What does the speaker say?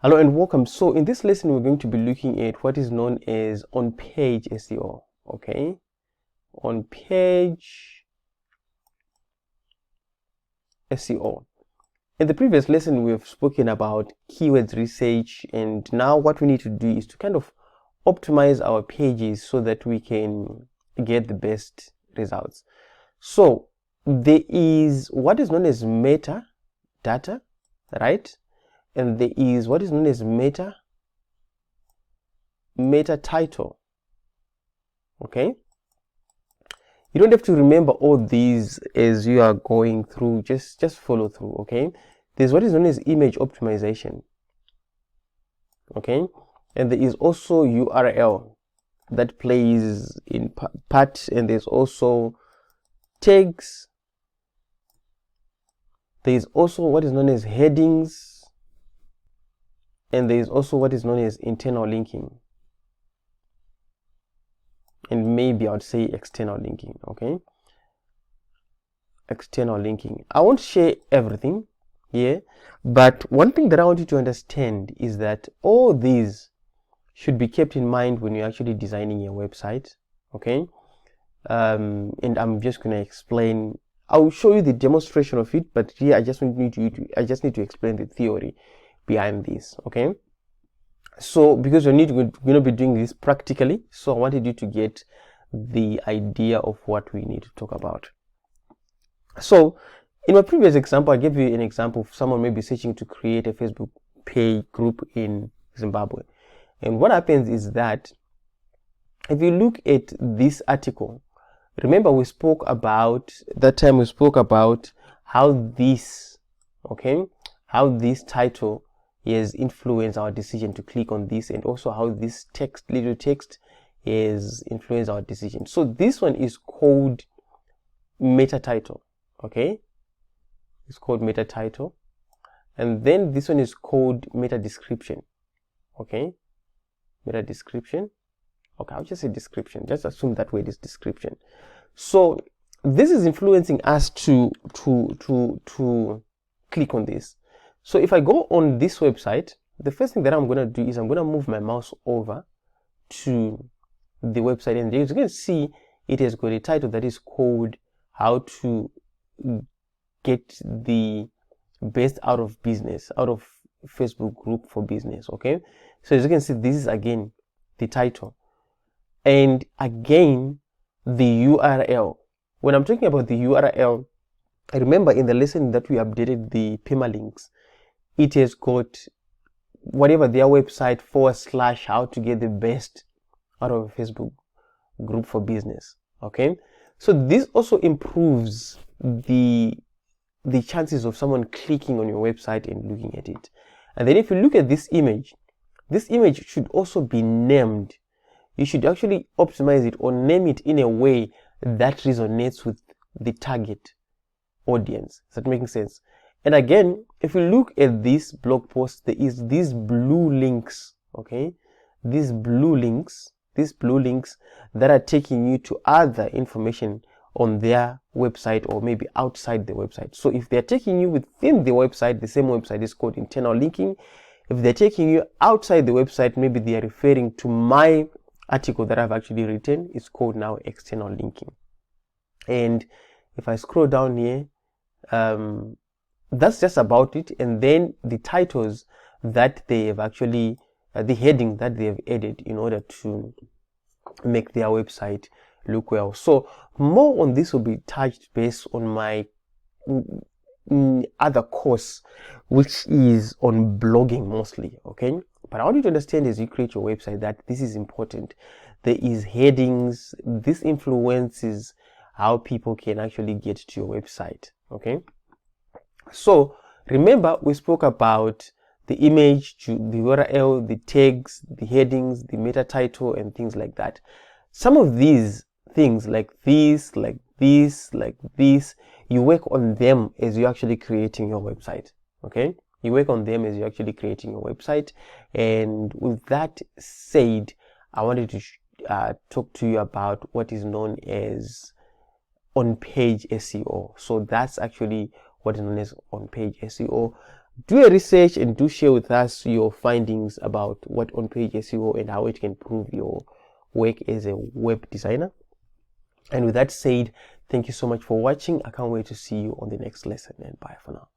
Hello and welcome. So in this lesson, we're going to be looking at what is known as on-page SEO. Okay, on-page SEO. In the previous lesson, we've spoken about keywords research, and now what we need to do is to kind of optimize our pages so that we can get the best results. So there is what is known as metadata, right? And there is what is known as meta title. Okay, you don't have to remember all these as you are going through, just follow through. Okay, there's what is known as image optimization. Okay, and there is also URL that plays in part, and there's also tags. There is also what is known as headings, and there is also what is known as internal linking, and maybe I would say external linking. Okay, external linking. I won't share everything here, but one thing that I want you to understand is that all these should be kept in mind when you're actually designing your website. Okay, and I'm just going to explain. I'll show you the demonstration of it, but here I just need to explain the theory behind this. Okay, so because we're going to be doing this practically, so I wanted you to get the idea of what we need to talk about. So in my previous example, I gave you an example of someone maybe searching to create a Facebook page group in Zimbabwe. And what happens is that if you look at this article, remember we spoke about how this, how this title has influenced our decision to click on this, and also how this little text has influenced our decision. So this one is called meta title. Okay, it's called meta title, and then this one is called meta description. Okay, meta description. Okay, I'll just say description. Just assume that word is description. So this is influencing us to click on this. So if I go on this website, the first thing that I'm going to do is I'm going to move my mouse over to the website, and as you can see, it has got a title that is called how to get the best out of Facebook group for business. Okay, so as you can see, this is again the title, and again the URL. When I'm talking about the URL, I remember in the lesson that we updated the permalinks, it has got whatever their website / how to get the best out of a Facebook group for business. Okay, so this also improves the chances of someone clicking on your website and looking at it. And then if you look at this image should also be named. You should actually optimize it or name it in a way that resonates with the target audience. Is that making sense? And again, if you look at this blog post, there is these blue links. Okay, these blue links that are taking you to other information on their website or maybe outside the website. So if they're taking you within the website, the same website is called internal linking. If they're taking you outside the website, maybe they are referring to my article that I've actually written. It's called now external linking. And if I scroll down here, that's just about it. And then the titles that they have actually, the heading that they have added in order to make their website look well. So more on this will be touched based on my other course, which is on blogging mostly. Okay, but I want you to understand as you create your website that this is important. There is headings. This influences how people can actually get to your website. Okay, so remember we spoke about the image, the URL, the tags, the headings, the meta title, and things like that. Some of these things like this, you work on them as you're actually creating your website. Okay, you work on them as you're actually creating your website. And with that said, I wanted to talk to you about what is known as on-page SEO. So that's actually what is known as on-page SEO. Do a research and do share with us your findings about what on-page SEO and how it can improve your work as a web designer. And with that said, thank you so much for watching. I can't wait to see you on the next lesson, and bye for now.